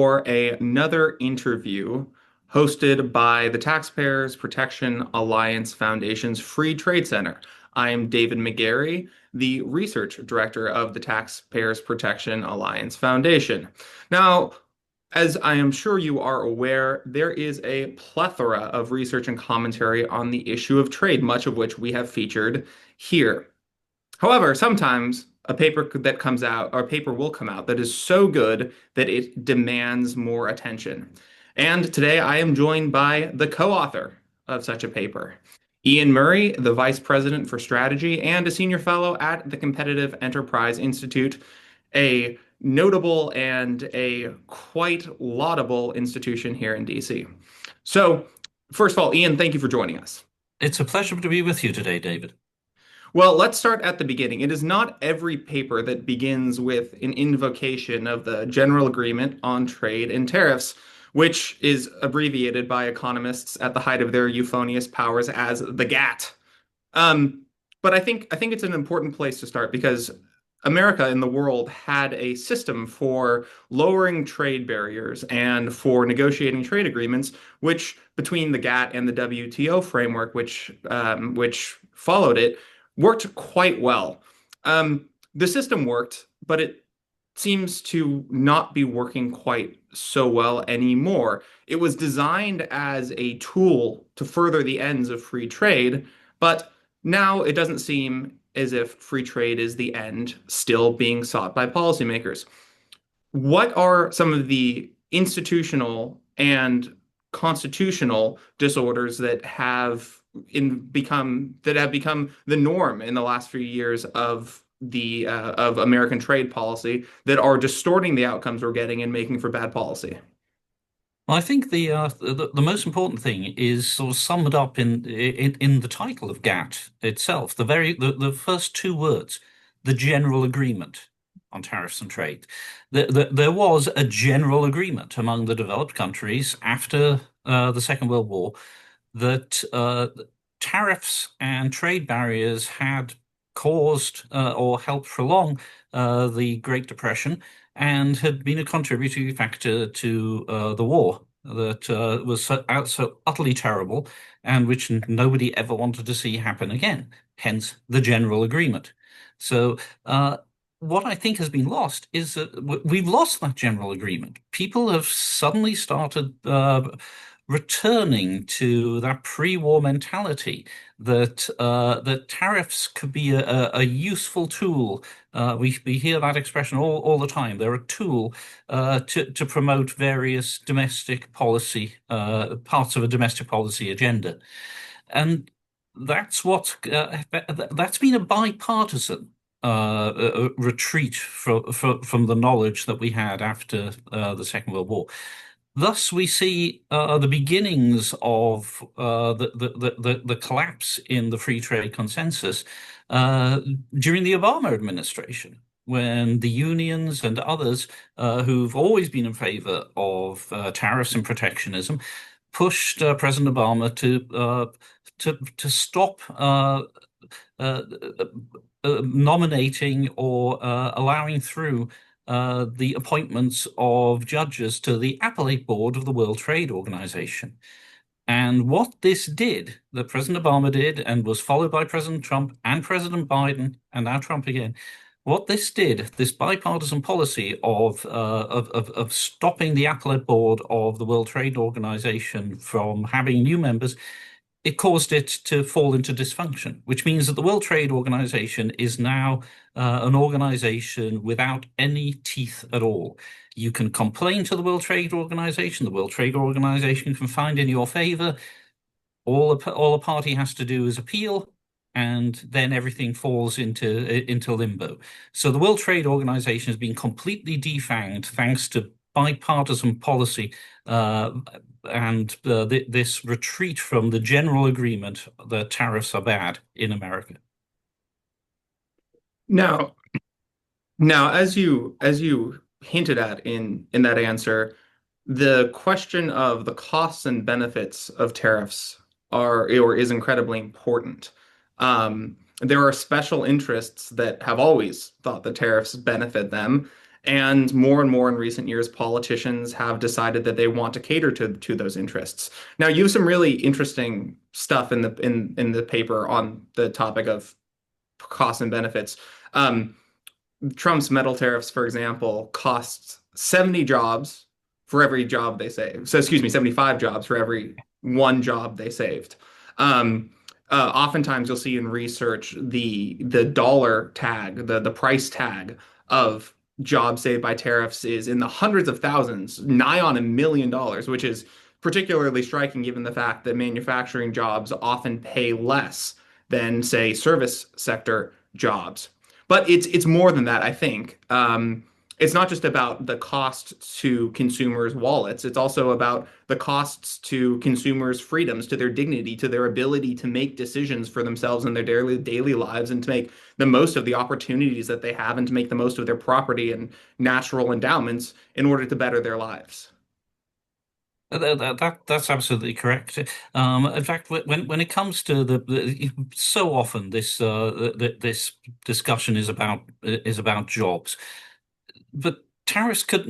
for another interview hosted by the Taxpayers Protection Alliance Foundation's Free Trade Center. I am David McGarry, the research director of the Taxpayers Protection Alliance Foundation. Now, as I am sure you are aware, there is a plethora of research and commentary on the issue of trade, much of which we have featured here. However, sometimes a paper that comes out, or a paper will come out that is so good that it demands more attention. And today I am joined by the co-author of such a paper, Iain Murray, the Vice President for Strategy and a Senior Fellow at the Competitive Enterprise Institute, a notable and a quite laudable institution here in DC. So, first of all, Iain, thank you for joining us. It's a pleasure to be with you today, David. Well, let's start at the beginning. It is not every paper that begins with an invocation of the General Agreement on Trade and Tariffs, which is abbreviated by economists at the height of their euphonious powers as the GATT. But I think it's an important place to start because America and the world had a system for lowering trade barriers and for negotiating trade agreements, which between the GATT and the WTO framework, which followed it, worked quite well. The system worked, but it seems to not be working quite so well anymore. It was designed as a tool to further the ends of free trade, but now it doesn't seem as if free trade is the end still being sought by policymakers. What are some of the institutional and constitutional disorders that have become the norm in the last few years of the of American trade policy that are distorting the outcomes we're getting and making for bad policy? Well, I think the most important thing is sort of summed up in the title of GATT itself. The first two words, the general agreement on tariffs and trade. There was a general agreement among the developed countries after the Second World War that tariffs and trade barriers had caused or helped prolong the Great Depression and had been a contributing factor to the war that was so utterly terrible and which nobody ever wanted to see happen again, hence the general agreement. So, what I think has been lost is that we've lost that general agreement. People have suddenly started returning to that pre-war mentality that tariffs could be a useful tool. We hear that expression all the time. They're a tool to promote various domestic policy parts of a domestic policy agenda, and that's been a bipartisan retreat from the knowledge that we had after the Second World War. Thus, we see the beginnings of the collapse in the free trade consensus during the Obama administration, when the unions and others who've always been in favor of tariffs and protectionism pushed President Obama to stop uh, nominating or allowing through the appointments of judges to the Appellate Board of the World Trade Organization. And what this did, that President Obama did, and was followed by President Trump and President Biden, and now Trump again, what this did, this bipartisan policy of stopping the Appellate Board of the World Trade Organization from having new members, it caused it to fall into dysfunction, which means that the World Trade Organization is now an organization without any teeth at all. You can complain to the World Trade Organization. The World Trade Organization can find in your favor. All a party has to do is appeal, and then everything falls into limbo. So the World Trade Organization has been completely defanged thanks to bipartisan policy and this retreat from the general agreement that tariffs are bad in America. Now, now, as you hinted at in that answer, the question of the costs and benefits of tariffs are or is incredibly important. There are special interests that have always thought that tariffs benefit them, And more in recent years, politicians have decided that they want to cater to those interests. Now, you have some really interesting stuff in the paper on the topic of costs and benefits. Um, Trump's metal tariffs, for example, cost 70 jobs for every job they save. So, excuse me, 75 jobs for every one job they saved. Um, Oftentimes, you'll see in research the dollar tag, the price tag of jobs saved by tariffs is in the hundreds of thousands, nigh on $1 million, which is particularly striking given the fact that manufacturing jobs often pay less than, say, service sector jobs. But it's more than that, I think. It's not just about the cost to consumers' wallets. It's also about the costs to consumers' freedoms, to their dignity, to their ability to make decisions for themselves in their daily lives and to make the most of the opportunities that they have and to make the most of their property and natural endowments in order to better their lives. That's absolutely correct. In fact, when it comes to so often this discussion is about jobs, but tariffs could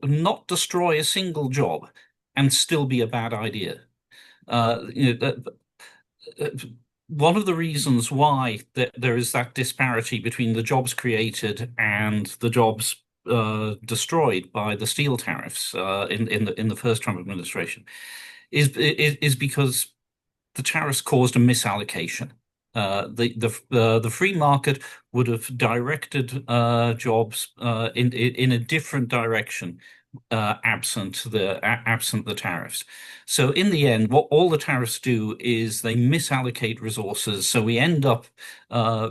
not destroy a single job and still be a bad idea. You know, uh, one of the reasons why there is that disparity between the jobs created and the jobs destroyed by the steel tariffs in the first Trump administration is because the tariffs caused a misallocation. The free market would have directed jobs in a different direction absent the tariffs. So in the end, what all the tariffs do is they misallocate resources. So we end up uh,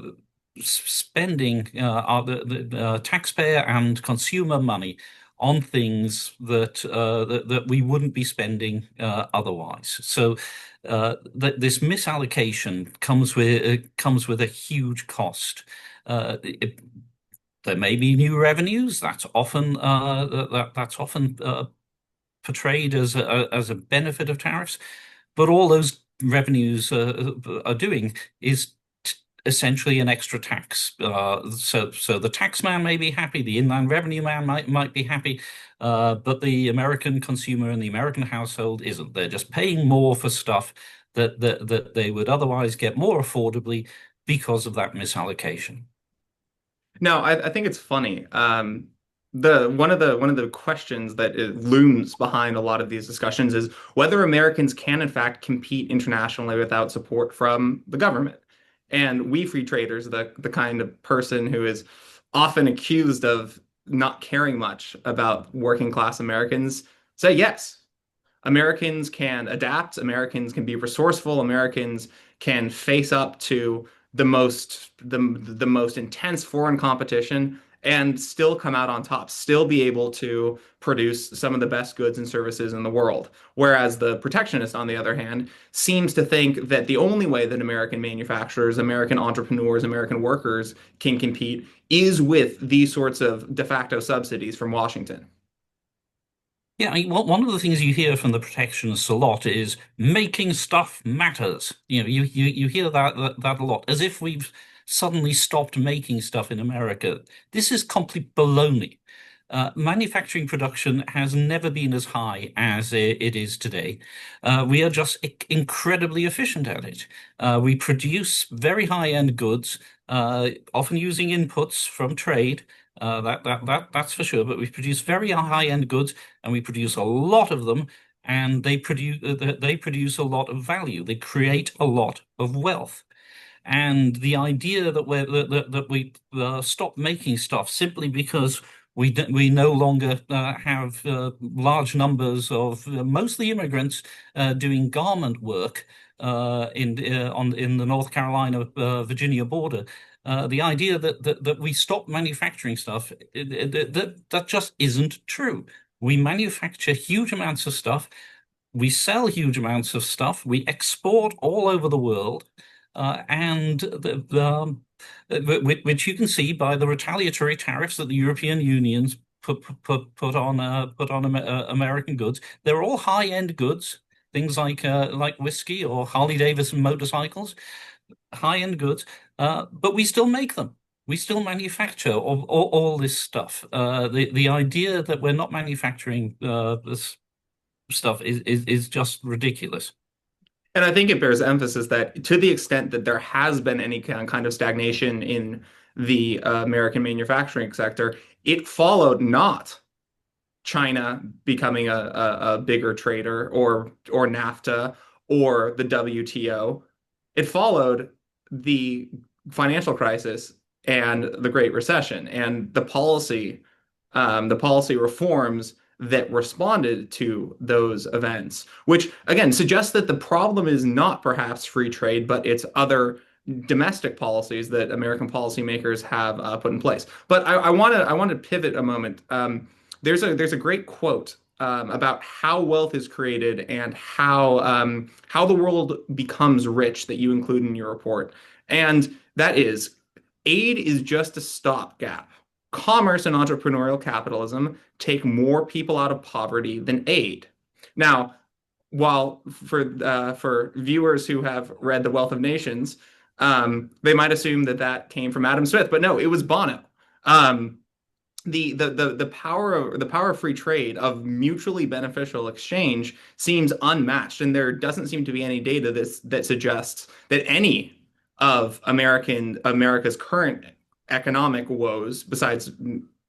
spending the taxpayer and consumer money on things that we wouldn't be spending otherwise. So this misallocation comes with a huge cost. There may be new revenues. That's often portrayed as a benefit of tariffs, but all those revenues are doing is essentially an extra tax. So the tax man may be happy, the inland revenue man might be happy, but the American consumer and the American household isn't. They're just paying more for stuff that they would otherwise get more affordably because of that misallocation. No, I think it's funny. The one of the questions that it looms behind a lot of these discussions is whether Americans can in fact compete internationally without support from the government. And we free traders, the kind of person who is often accused of not caring much about working class Americans, say yes. Americans can adapt, Americans can be resourceful, Americans can face up to the most intense foreign competition and still come out on top, still be able to produce some of the best goods and services in the world. Whereas the protectionist, on the other hand, seems to think that the only way that American manufacturers, American entrepreneurs, American workers can compete is with these sorts of de facto subsidies from Washington. Yeah, I mean, one of the things you hear from the protectionists a lot is making stuff matters. You hear that a lot, as if we've suddenly stopped making stuff in America. This is complete baloney. Manufacturing production has never been as high as it is today. We are just incredibly efficient at it. We produce very high-end goods, often using inputs from trade. That's for sure. But we produce very high-end goods, and we produce a lot of them, and they produce a lot of value. They create a lot of wealth. And the idea that we stop making stuff simply because we no longer have large numbers of mostly immigrants doing garment work in the North Carolina Virginia border. The idea that we stop manufacturing stuff that just isn't true. We manufacture huge amounts of stuff. We sell huge amounts of stuff. We export all over the world, and which you can see by the retaliatory tariffs that the European Union's put on American goods. They're all high-end goods, things like whiskey or Harley Davidson motorcycles, high-end goods, but we still make them. We still manufacture all this stuff. The idea that we're not manufacturing this stuff is just ridiculous. And I think it bears emphasis that to the extent that there has been any kind of stagnation in the American manufacturing sector, it followed not China becoming a bigger trader or NAFTA or the WTO. It followed the financial crisis and the Great Recession and the policy reforms that responded to those events, which again suggests that the problem is not perhaps free trade, but it's other domestic policies that American policymakers have put in place. But I want to pivot a moment. There's a great quote about how wealth is created and how the world becomes rich that you include in your report, and that is aid is just a stopgap. Commerce and entrepreneurial capitalism take more people out of poverty than aid. Now, while for viewers who have read The Wealth of Nations, they might assume that that came from Adam Smith, but no, it was Bono. Um, the power of free trade of mutually beneficial exchange seems unmatched, and there doesn't seem to be any data that suggests that any of America's current economic woes, besides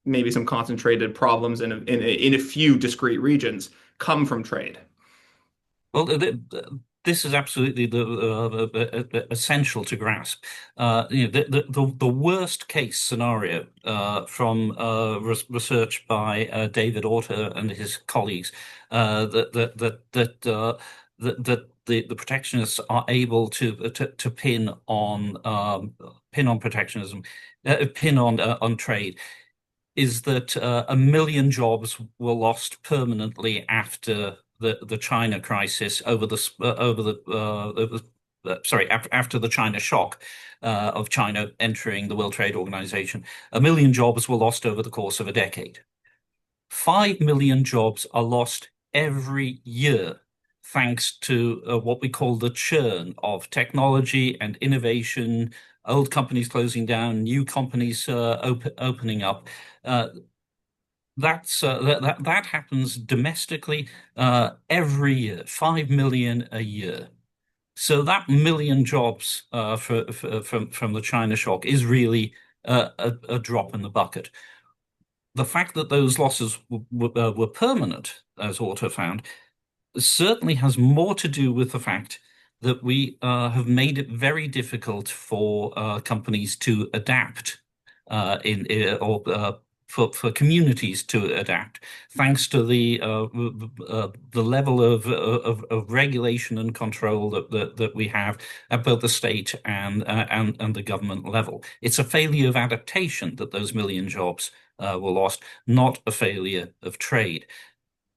maybe some concentrated problems in a few discrete regions, come from trade. Well, this is absolutely essential to grasp. The worst case scenario from research by David Orter and his colleagues that the protectionists are able to pin on protectionism, pin on trade, is that 1 million jobs were lost permanently after the China crisis after the China shock of China entering the World Trade Organization. 1 million jobs were lost over the course of a decade. 5 million jobs are lost every year thanks to what we call the churn of technology and innovation, old companies closing down, new companies opening up. Uh, that happens domestically every year, 5 million a year. So that 1 million jobs from the China shock is really a drop in the bucket. The fact that those losses were permanent, as Auto found, certainly has more to do with the fact that we have made it very difficult for companies to adapt in or for communities to adapt, thanks to the level of regulation and control that we have at both the state and the government level. It's a failure of adaptation that those 1 million jobs were lost, not a failure of trade.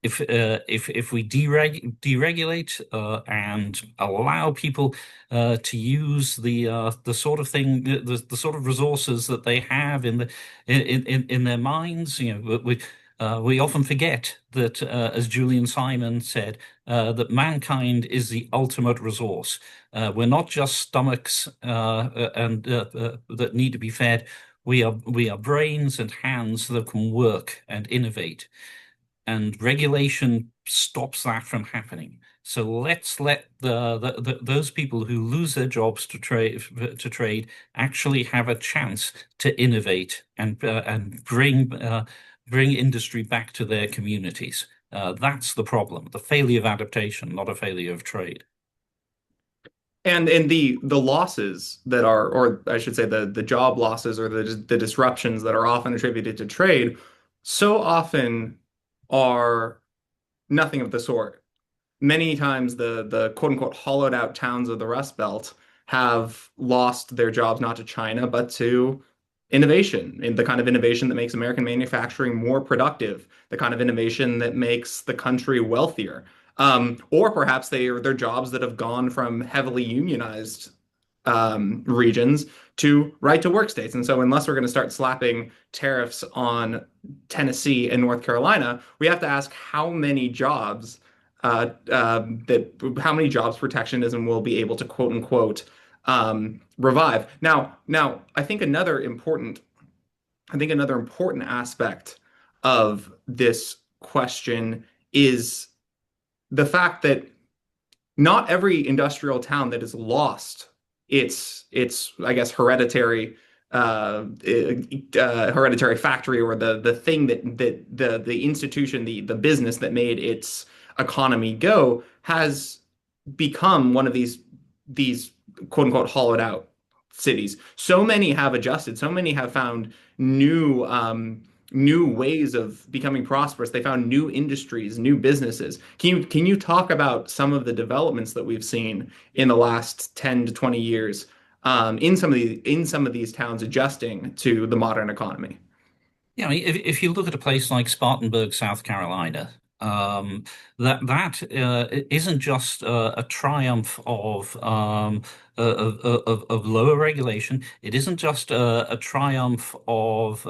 If we deregulate and allow people to use the sort of thing, the sort of resources that they have in their minds, we often forget that, as Julian Simon said, that mankind is the ultimate resource. We're not just stomachs and that need to be fed. We are brains and hands that can work and innovate, and regulation stops that from happening. So let's let those people who lose their jobs to trade actually have a chance to innovate and bring industry back to their communities. That's the problem, the failure of adaptation, not a failure of trade. And in the losses that are, or I should say the job losses or the disruptions that are often attributed to trade, so often are nothing of the sort. Many times the quote unquote hollowed out towns of the Rust Belt have lost their jobs not to China, but to innovation, and the kind of innovation that makes American manufacturing more productive, the kind of innovation that makes the country wealthier. Or perhaps they're jobs that have gone from heavily unionized regions to right to work states. And so, unless we're going to start slapping tariffs on Tennessee and North Carolina, we have to ask how many jobs protectionism will be able to quote unquote revive. Now, I think another important aspect of this question is the fact that not every industrial town that has lost its I guess hereditary factory, or the thing that the institution, the business that made its economy go, has become one of these quote unquote hollowed out cities. So many have adjusted. So many have found new ways of becoming prosperous. They found new industries, new businesses. Can you talk about some of the developments that we've seen in the last 10 to 20 years, in some of these towns adjusting to the modern economy? Yeah, I mean, if you look at a place like Spartanburg, South Carolina, that isn't just a triumph of lower regulation. It isn't just a triumph of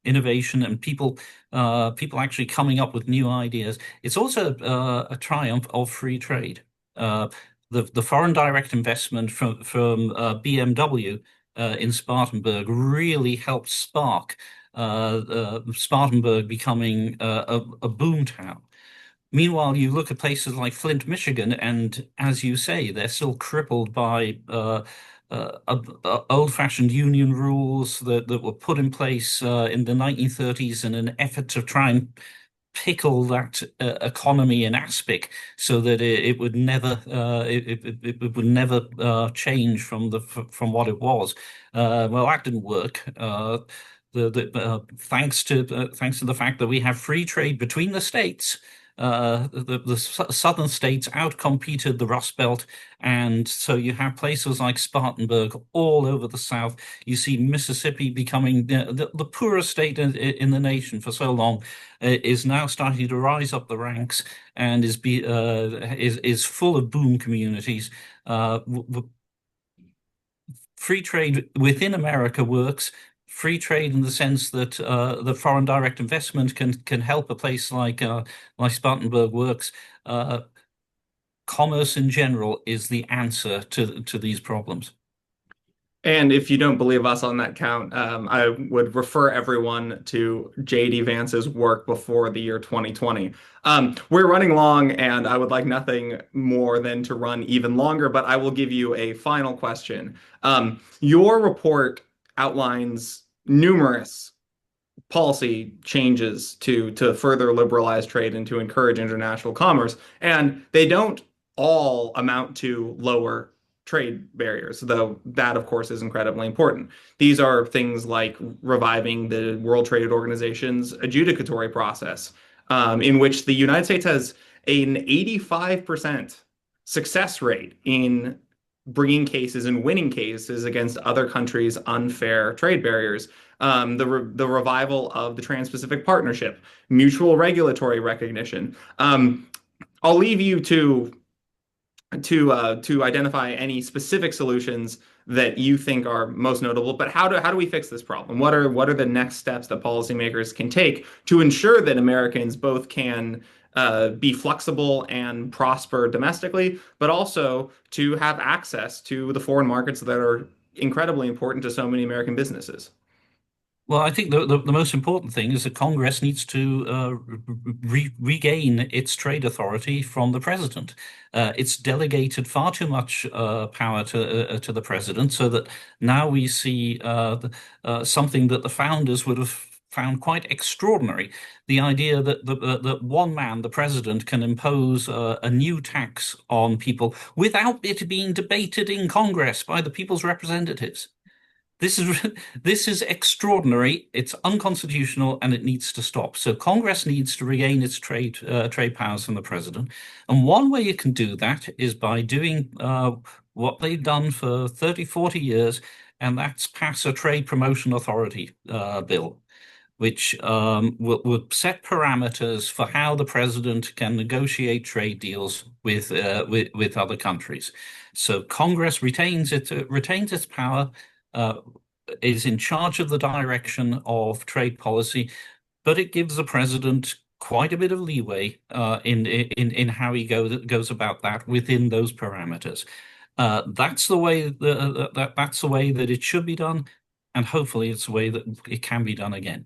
innovation and people actually coming up with new ideas. It's also a triumph of free trade. Uh, the foreign direct investment from BMW in Spartanburg really helped spark Spartanburg becoming a boom town. Meanwhile, you look at places like Flint, Michigan, and as you say, they're still crippled by old-fashioned union rules that were put in place in the 1930s in an effort to try and pickle that economy in aspic so that it would never it would never change from what it was. Well, that didn't work. Thanks to the fact that we have free trade between the states, the southern states outcompeted the Rust Belt, and so you have places like Spartanburg all over the South. You see Mississippi becoming the poorest state in the nation for so long, is now starting to rise up the ranks and is full of boom communities. Free trade within America works. Free trade in the sense that the foreign direct investment can help a place like Spartanburg works. Commerce in general is the answer to these problems. And if you don't believe us on that count, I would refer everyone to J.D. Vance's work before the year 2020. We're running long, and I would like nothing more than to run even longer, but I will give you a final question. Your report outlines numerous policy changes to further liberalize trade and to encourage international commerce, and they don't all amount to lower trade barriers, though that, of course, is incredibly important. These are things like reviving the World Trade Organization's adjudicatory process, in which the United States has an 85% success rate in bringing cases and winning cases against other countries' unfair trade barriers. The revival of the Trans-Pacific Partnership, mutual regulatory recognition. I'll leave you to identify any specific solutions that you think are most notable. But how do we fix this problem? What are the next steps that policymakers can take to ensure that Americans both can be flexible and prosper domestically, but also to have access to the foreign markets that are incredibly important to so many American businesses? Well, I think the most important thing is that Congress needs to regain its trade authority from the president. It's delegated far too much power to the president, so that now we see something that the founders would have found quite extraordinary. The idea that one man, the president, can impose a new tax on people without it being debated in Congress by the people's representatives. This is this is extraordinary. It's unconstitutional, and it needs to stop. So Congress needs to regain its trade powers from the president, and one way you can do that is by doing what they've done for 30, 40 years, and that's pass a trade promotion authority bill, which will set parameters for how the president can negotiate trade deals with other countries. So Congress retains its power, uh, is in charge of the direction of trade policy, but it gives the president quite a bit of leeway in how he goes about that within those parameters. That's the way that's the way that it should be done, and hopefully it's the way that it can be done again.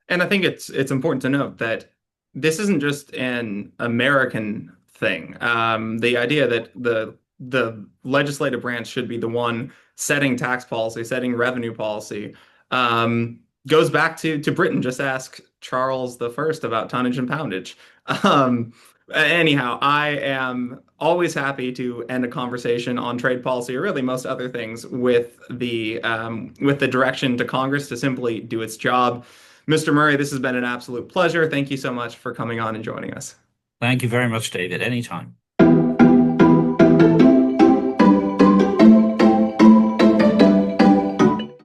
And I think it's important to note that this isn't just an American thing. The idea that the legislative branch should be the one setting tax policy, setting revenue policy, goes back to Britain. Just ask Charles the First about tonnage and poundage. Um, Anyhow, I am always happy to end a conversation on trade policy, or really most other things, with the direction to Congress to simply do its job. Mr. Murray, this has been an absolute pleasure. Thank you so much for coming on and joining us. Thank you very much, David. Anytime.